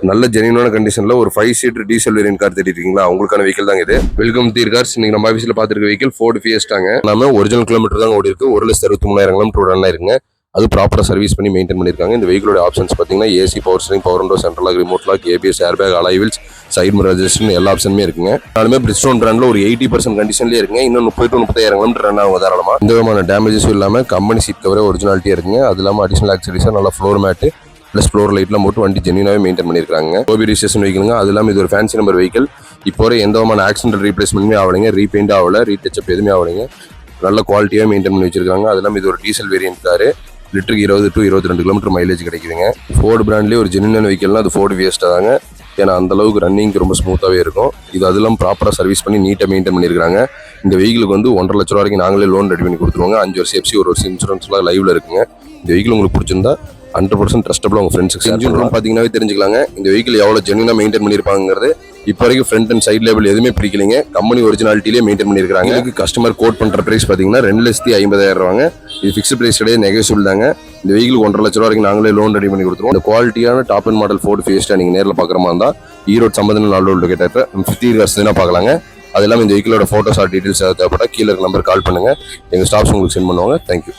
நல்ல ஜெனியூனான கண்டிஷன்ல ஒரு 5 சீட்டர் டீசல் வேரியன்ட் கார் தேடிட்டீங்களா? உங்களுக்கான வெஹிக்கிள் தாங்க இது. வெல்கம் தீர் கார்ஸ். இன்னைக்கு நம்ம ஆஃபீஸ்ல பார்த்துருக்க வெஹிக்கிள் ஃபோர்டு ஃபியஸ்டாங்க. நாம ஒரிஜினல் கிலோமீட்டர் தான் ஓடி இருக்கு. 1,63,000 கிலோமீட்டர் ரன் ஆயிருக்குங்க. அது ப்ராப்பரா சர்வீஸ் பண்ணி மெயின்டைன் பண்ணிருக்காங்க. இந்த வெஹிக்கிளோட ஆப்ஷன்ஸ் பார்த்தீங்கன்னா AC, power steering, power window, central lock, remote lock, ABS, airbag, alloy wheels, side mirror adjustment எல்லா ஆப்ஷனுமே இருக்குங்க. நாலுமே பிரிட்ஜ்ஸ்டோன் பிராண்ட்ல ஒரு 80% கண்டிஷன்லயே இருக்குங்க. இன்னும் 30 to 35,000 கிலோமீட்டர் ரன் ஆகும் தாராளமா. எந்த விதமான டேமேஜஸும் இல்லாம கம்பெனி சீட் கவரே ஒரிஜினாலிட்டியா இருக்குங்க. அது இல்லாம அடிஷனல் ஆக்சரிஸா நல்லா ஃப்ளோர் மேட் ப்ளஸ் ஃப்ளோர் லைட்லாம் போட்டு வண்டி ஜென்யூனாவே மெயின்டைன் பண்ணியிருக்காங்க. ஓபி ரிஜிஸ்ட்ரேஷன் வெஹிக்கிளுங்க. அது இல்லாமல் இது ஒரு ஃபேன்சி நம்பர் வெஹிக்கிள். இப்போ எந்த விதமான ஆக்சிடென்டல் ரீப்ளேஸ்மெண்ட்டுமே ஆகலைங்க, ரீபெயிண்ட் ஆகல, ரீடச்சப் எதுவுமே ஆகலைங்க. நல்ல குவாலிட்டியாக மெயின்டைன் பண்ணி வச்சிருக்காங்க. அது இல்லாமல் இது ஒரு டீசல் வேரியன்ட் காரு. லிட்டருக்கு 20 to 22 கிலோமீட்டர் மைலேஜ் கிடைக்குதுங்க. ஃபோர்டு பிராண்ட்லேயே ஒரு ஜென்யூனான வெஹிக்கிள்னா அது ஃபோர்டு ஃபியஸ்டா தாங்க. ஏன்னா அந்த அளவுக்கு ரன்னிங் ரொம்ப ஸ்மூத்தாகவே இருக்கும். இது அதெல்லாம் ப்ராப்பராக சர்வீஸ் பண்ணி நீட்டாக மெயின்டைன் பண்ணியிருக்காங்க. இந்த வெஹிக்கிளுக்கு வந்து 1,50,000 ரூபா வரைக்கும் நாங்களே லோன் ரெடி பண்ணி கொடுத்துருவாங்க. 5 வருஷம் எஃப்சி, 1 வருஷம் இன்சூரன்ஸ்லாம் லைவ்ல இருக்குங்க. இந்த வெஹிக்கிள் உங்களுக்கு பிடிச்சிருந்தா 100% ட்ரஸ்டபிள் உங்க ஃப்ரெண்ட்ஸுக்கு ஷேர் பண்ணலாம். பார்த்தீங்கன்னாவே தெரிஞ்சுக்கலாங்க இந்த வெஹிக்கிள் எவ்வளோ ஜென்யூனாக மெயின்டைன் பண்ணியிருப்பாங்கிறது. இப்போ வரைக்கும் ஃப்ரண்ட் அண்ட் சைட் லேபிள் எதுவுமே பிடிக்கலைங்க. கம்பெனி ஒரிஜினாலிட்டிலே மெயின்டைன் பண்ணியிருக்காங்க. இதுக்கு கஸ்டமர் கோட் பண்ணுற பிரைஸ் பார்த்தீங்கன்னா 2,50,000 ரூபாங்க. இது ஃபிக்ஸ்ட் பிரைஸ் கிடையாது, நெகோசியபிள் தாங்க. இந்த வெஹிக்கிள் 1,50,000 ரூபா வரைக்கும் நாங்களே லோன் ரெடி பண்ணி கொடுத்துருவோம். இந்த குவாலிட்டியான top and model Ford Fiesta நீங்கள் நேரில் பார்க்குற மாதிரி இருந்தால் ஈரோடு சம்பந்தம் 4 லொகேட்டர் 50 இயர்ஸ் தான் பார்க்கலாங்க. அது இல்லாமல் இந்த வெஹிக்கிளோட ஃபோட்டோஸ் ஆர் டீட்டெயில்ஸ் தேவைப்பட்டா கீழே இருக்க நம்பர் கால் பண்ணுங்க. எங்கள் ஸ்டாஃப்ஸ் உங்களுக்கு சென்ட் பண்ணுவாங்க. தேங்க்யூ.